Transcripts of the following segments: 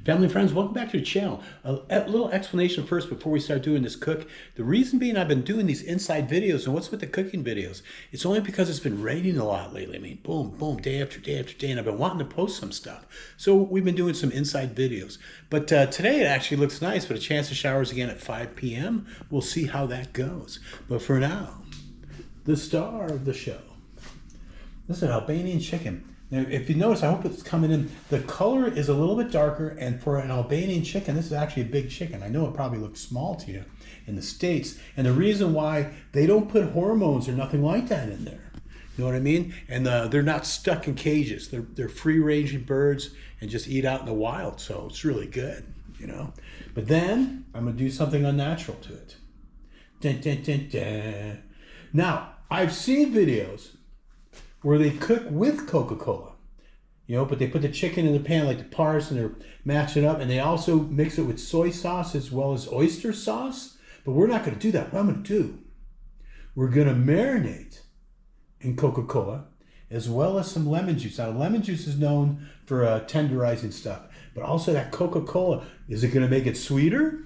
Family friends, welcome back to the channel. A little explanation first before we start doing this cook. The reason being I've been doing these inside videos, and what's with the cooking videos? It's only because it's been raining a lot lately. I mean, boom, boom, day after day after day, and I've been wanting to post some stuff. So we've been doing some inside videos. But today it actually looks nice, but a chance of showers again at 5 p.m. We'll see how that goes. But for now, the star of the show. This is an Albanian chicken. Now, if you notice, I hope it's coming in, the color is a little bit darker, and for an Albanian chicken, this is actually a big chicken. I know it probably looks small to you in the States, and the reason why they don't put hormones or nothing like that in there. You know what I mean? And they're not stuck in cages. They're free-ranging birds and just eat out in the wild, so it's really good, you know? But then, I'm gonna do something unnatural to it. Dun, dun, dun, dun. Now, I've seen videos where they cook with Coca-Cola, you know, but they put the chicken in the pan like the parts and they're matching it up, and they also mix it with soy sauce as well as oyster sauce. But we're not going to do that. What I'm going to do, we're going to marinate in Coca-Cola as well as some lemon juice. Now, lemon juice is known for tenderizing stuff, but also that Coca-Cola, is it going to make it sweeter?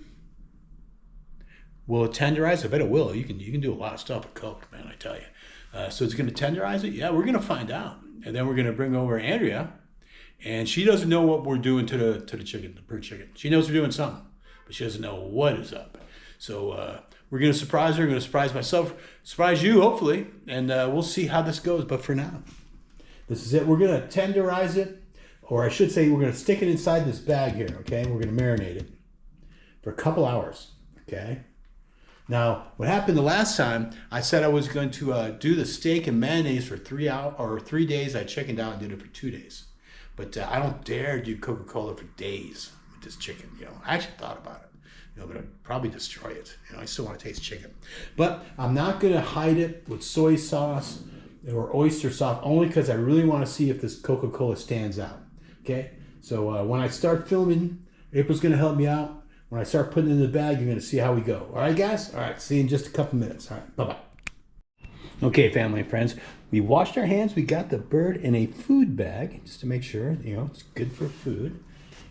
Will it tenderize? I bet it will. You can do a lot of stuff with Coke, man, I tell you. So it's going to tenderize it? Yeah, we're going to find out. And then we're going to bring over Andrea, and she doesn't know what we're doing to the chicken, the bird chicken. She knows we're doing something, but she doesn't know what is up. So we're going to surprise her. We're going to surprise myself, surprise you, hopefully, and we'll see how this goes. But for now, this is it. We're going to tenderize it, or I should say we're going to stick it inside this bag here, okay? We're going to marinate it for a couple hours, okay? Now, what happened the last time, I said I was going to do the steak and mayonnaise for 3 hours or 3 days. I chickened out and did it for 2 days. But I don't dare do Coca-Cola for days with this chicken. You know, I actually thought about it. You know, but I'd probably destroy it. You know, I still want to taste chicken. But I'm not going to hide it with soy sauce or oyster sauce, only because I really want to see if this Coca-Cola stands out. Okay? So when I start filming, April's going to help me out. When I start putting it in the bag, you're going to see how we go. All right, guys? All right, see you in just a couple minutes. All right, bye-bye. Okay, family and friends, we washed our hands. We got the bird in a food bag just to make sure, you know, it's good for food.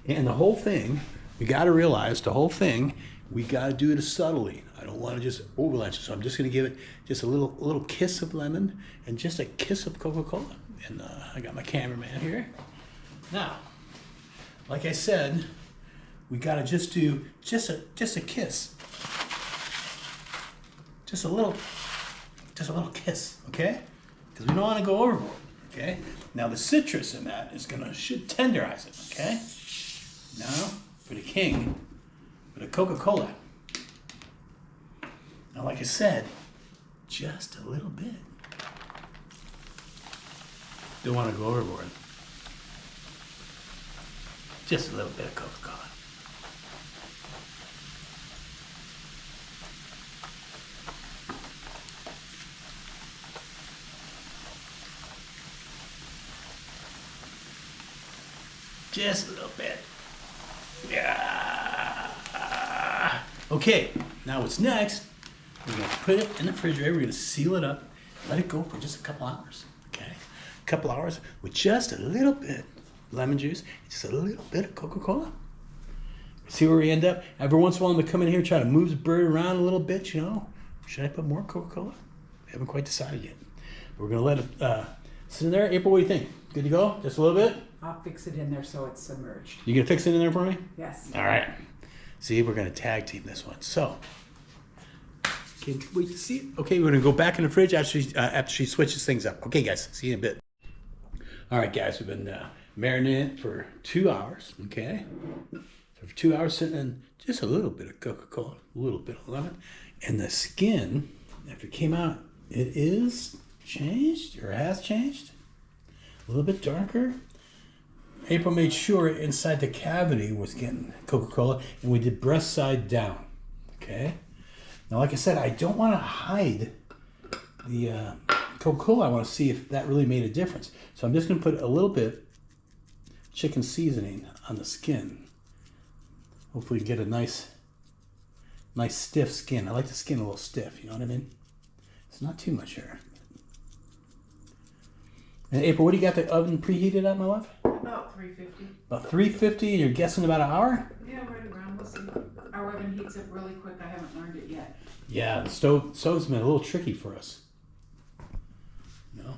And the whole thing, we got to realize the whole thing, we got to do it subtly. I don't want to just overlap it, so I'm just going to give it just a little kiss of lemon and just a kiss of Coca-Cola. And I got my cameraman here. Now, like I said, we gotta just do just a kiss, just a little kiss, okay? Because we don't want to go overboard, okay? Now the citrus in that should tenderize it, okay? Now for the king, for the Coca-Cola. Now, like I said, just a little bit. Don't want to go overboard. Just a little bit of Coca-Cola. Just a little bit. Yeah. Okay, now what's next? We're gonna put it in the refrigerator. We're gonna seal it up, let it go for just a couple hours. Okay, a couple hours with just a little bit lemon juice, just a little bit of Coca-Cola. See where we end up. Every once in a while, I'm gonna come in here and try to move the bird around a little bit. You know, should I put more Coca-Cola? We haven't quite decided yet. We're gonna let it sit in there. April, what do you think? Good to go? Just a little bit? I'll fix it in there so it's submerged. You gonna fix it in there for me? Yes. All right. See, we're gonna tag team this one. So, can't wait to see it. Okay, we're gonna go back in the fridge after she switches things up. Okay, guys, see you in a bit. All right, guys, we've been marinating it for 2 hours. Okay, so for 2 hours, sitting in just a little bit of Coca-Cola, a little bit of lemon, and the skin after it came out, it is changed or has changed. A little bit darker. April made sure inside the cavity was getting Coca-Cola, and we did breast side down, okay? Now, like I said, I don't want to hide the Coca-Cola. I want to see if that really made a difference. So I'm just going to put a little bit chicken seasoning on the skin. Hopefully get a nice stiff skin. I like the skin a little stiff, you know what I mean? It's not too much here. And April, what do you got the oven preheated at, my love? About 350. About 350. You're guessing about an hour? Yeah, right around. We'll see. Our oven heats up really quick. I haven't learned it yet. Yeah, the stove's been a little tricky for us. No.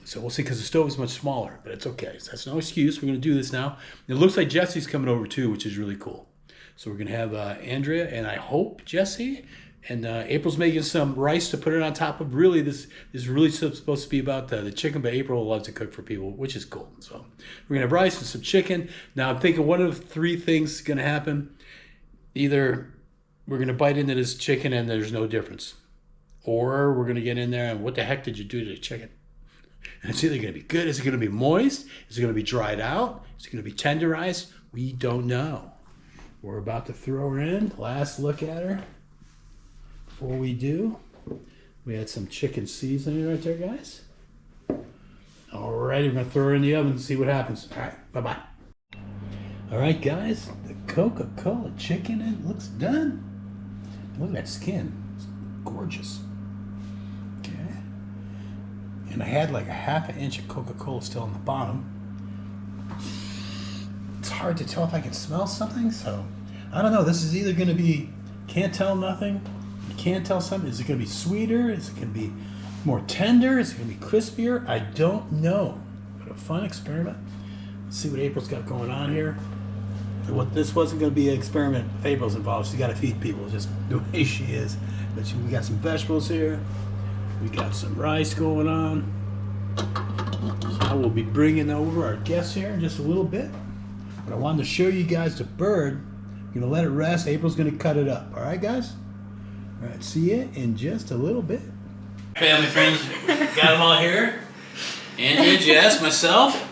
So we'll see, because the stove is much smaller, but it's okay. So that's no excuse. We're going to do this now. It looks like Jesse's coming over too, which is really cool. So we're going to have Andrea and I hope Jesse. And April's making some rice to put it on top of. Really, this is really supposed to be about the chicken, but April loves to cook for people, which is cool. So we're going to have rice and some chicken. Now I'm thinking one of three things is going to happen. Either we're going to bite into this chicken and there's no difference. Or we're going to get in there and what the heck did you do to the chicken? And it's either going to be good, is it going to be moist? Is it going to be dried out? Is it going to be tenderized? We don't know. We're about to throw her in. Last look at her. Before we do, we had some chicken seasoning right there, guys. Alrighty, we're going to throw her in the oven and see what happens. Alright, bye-bye. Alright, guys, the Coca-Cola chicken, it looks done. Look at that skin. It's gorgeous. Okay. And I had like a half an inch of Coca-Cola still on the bottom. It's hard to tell if I can smell something, so I don't know. This is either going to be can't tell nothing. Can't tell something. Is it going to be sweeter? Is it going to be more tender? Is it going to be crispier? I don't know. But a fun experiment. Let's see what April's got going on here. What this wasn't going to be an experiment if April's involved. She's got to feed people just the way she is. But we got some vegetables here. We got some rice going on. So I will be bringing over our guests here in just a little bit. But I wanted to show you guys the bird. I'm going to let it rest. April's going to cut it up. All right, guys? All right, see you in just a little bit. Family, friends, got them all here. Andrea, Jess, myself.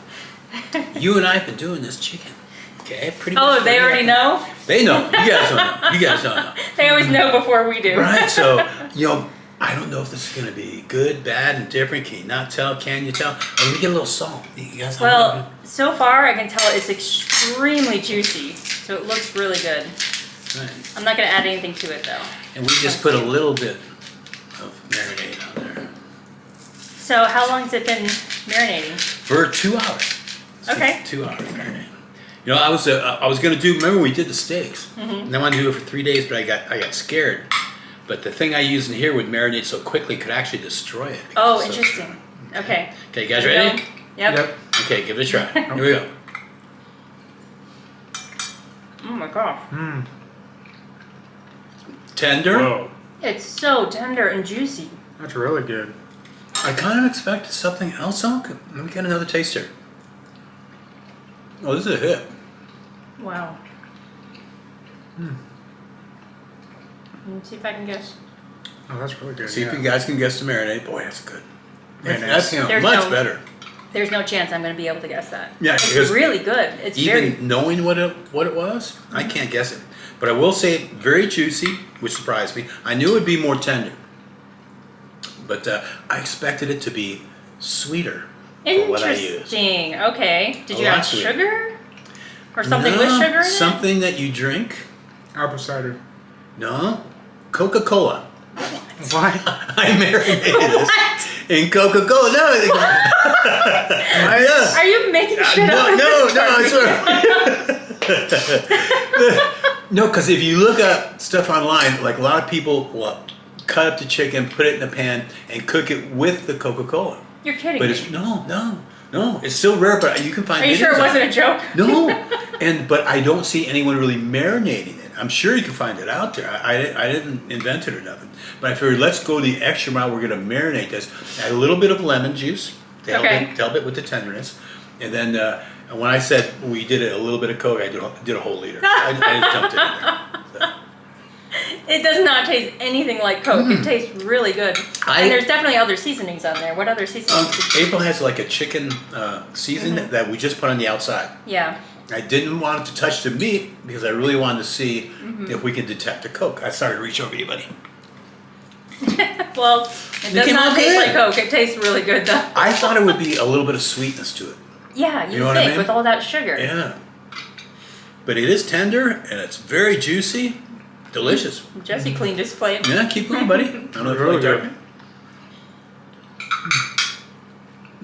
You and I have been doing this chicken. Okay, pretty much. Oh, they already know? They know. You guys don't know. You guys don't know. They always know before we do. Right, so, I don't know if this is going to be good, bad, and different. Can you not tell? Can you tell? Oh, let me get a little salt. You guys Well, so far I can tell it's extremely juicy, so it looks really good. Right. I'm not going to add anything to it though. And we just put a little bit of marinade on there. So how long has it been marinating? For 2 hours. Okay. 2 hours marinade. I was going to do. Remember we did the steaks, and I wanted to do it for 3 days, but I got scared. But the thing I used in here would marinate so quickly could actually destroy it. Oh, interesting. Okay. Okay, you guys ready? Yep. Okay, give it a try. Here we go. Oh my gosh. Tender. Whoa, It's so tender and juicy. that's really good. I kind of expected something else. Let me get another taste here. Oh, this is a hit. Wow. Let me see if I can guess. Oh, that's really good. See if you guys can guess the marinade. Boy, that's good. Very That's nice. There's much no- better. There's no chance I'm going to be able to guess that. Yeah, It's because really good. It's even very... knowing what it was, I can't guess it. But I will say very juicy, which surprised me. I knew it would be more tender, but I expected it to be sweeter for what I used. Interesting. Okay. Did you lot add sweeter. sugar? Or something with No, sugar in it? something that you drink. Apple cider. No, Coca-Cola. Why? I marinated this in Coca-Cola. No, yeah. Are you making shit No, up? I swear. No, because if you look up stuff online, like a lot of people will cut up the chicken, put it in a pan, and cook it with the Coca-Cola. You're kidding But me. it's no. It's still rare, but you can find. Are you sure it videos on wasn't a joke? No, but I don't see anyone really marinating it. I'm sure you can find it out there. I didn't invent it or nothing. But I figured let's go the extra mile. We're going to marinate this. Add a little bit of lemon juice to help it with the tenderness. And then when I said we did it a little bit of Coke, I did a whole liter. I just dumped it in there. So. It does not taste anything like Coke. It tastes really good. And there's definitely other seasonings on there. What other seasonings? April has like a chicken seasoning that we just put on the outside. Yeah. I didn't want it to touch the meat because I really wanted to see if we could detect the Coke. I started to reach over you, buddy. Well, it does came not out taste good. like Coke. It tastes really good though. I thought it would be a little bit of sweetness to it. Yeah, You you know what think I mean? with all that sugar. Yeah. But it is tender and it's very juicy. Delicious. Jesse cleaned his plate. Yeah, keep going, buddy. I don't know if you like Really dark.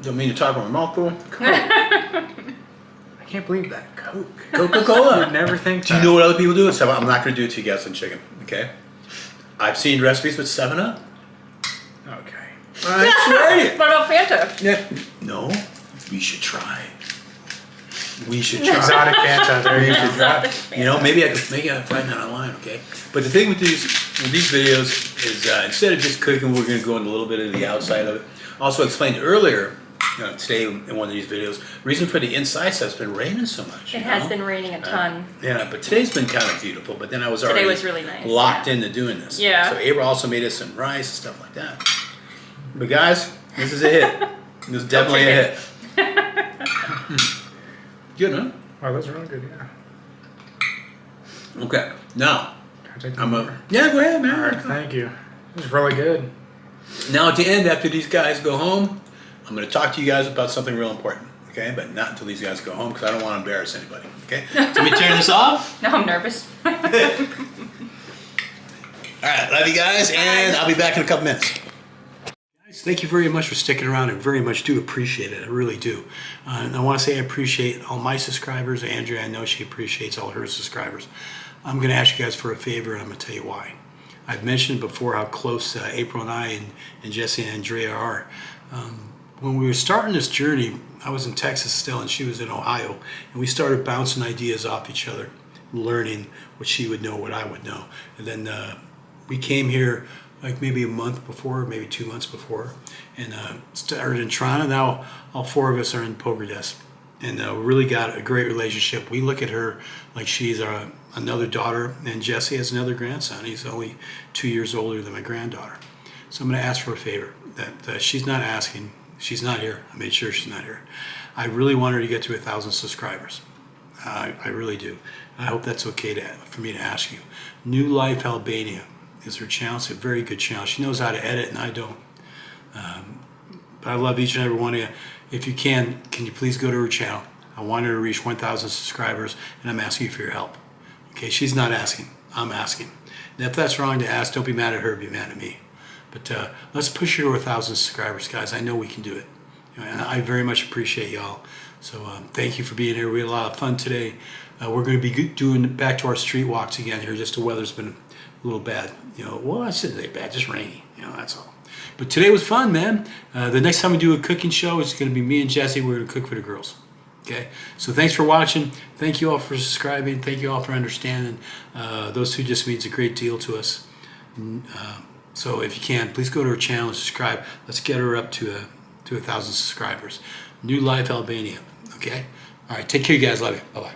Don't mean to talk with my mouth full. I can't believe that. Coke. Coca-Cola. You'd never think Do you that. know what other people do? So I'm not going to do it to you guys on chicken, okay? I've seen recipes with 7-Up. Okay. I swear. What about Fanta? Yeah. No, we should try. We should try. Exotic Fanta. There you go. Exotic You know, maybe I could find that online, okay? But the thing with these videos is instead of just cooking, we're going to go into a little bit of the outside of it. Also explained earlier, today in one of these videos, reason for the inside stuff has been raining so much. It has been raining a ton. Yeah, but today's been kind of beautiful. But then I was Today already was really nice, locked yeah. into doing this. Yeah. So April also made us some rice and stuff like that. But guys, this is a hit. This is definitely a hit. Good, huh? Wow, that's really good, yeah. Okay, now Can I take I'm more? yeah. Go ahead, man. All right, thank you. This is really good. Now at the end, after these guys go home, I'm going to talk to you guys about something real important. Okay, but not until these guys go home because I don't want to embarrass anybody. Okay, so let me turn this off. Now I'm nervous. All right, love you guys, and I'll be back in a couple minutes. Guys, thank you very much for sticking around. I very much do appreciate it. I really do. And I want to say I appreciate all my subscribers. Andrea, I know she appreciates all her subscribers. I'm going to ask you guys for a favor, and I'm going to tell you why. I've mentioned before how close April and I and Jesse and Andrea are. When we were starting this journey, I was in Texas still, and she was in Ohio, and we started bouncing ideas off each other, learning what she would know, what I would know. And then we came here like maybe a month before, maybe 2 months before, and started in Toronto. Now all 4 of us are in Poverdes, and really got a great relationship. We look at her like she's another daughter, and Jesse has another grandson. He's only 2 years older than my granddaughter. So I'm going to ask for a favor that she's not asking. She's not here. I made sure she's not here. I really want her to get to 1,000 subscribers. I really do. I hope that's okay for me to ask you. New Life Albania is her channel. It's a very good channel. She knows how to edit, and I don't. But I love each and every one of you. If you can you please go to her channel? I want her to reach 1,000 subscribers, and I'm asking you for your help. Okay, she's not asking. I'm asking. And if that's wrong to ask, don't be mad at her. Be mad at me. But let's push her to 1,000 subscribers, guys. I know we can do it. And I very much appreciate y'all. So thank you for being here. We had a lot of fun today. We're going to be doing back to our street walks again here. Just the weather's been a little bad. Well, I shouldn't say bad, just rainy. That's all. But today was fun, man. The next time we do a cooking show, it's going to be me and Jesse. We're going to cook for the girls. Okay, so thanks for watching. Thank you all for subscribing. Thank you all for understanding. Those two just means a great deal to us. So if you can, please go to her channel and subscribe. Let's get her up to 1,000 subscribers. New Life Albania. Okay. All right. Take care, you guys. Love you. Bye bye.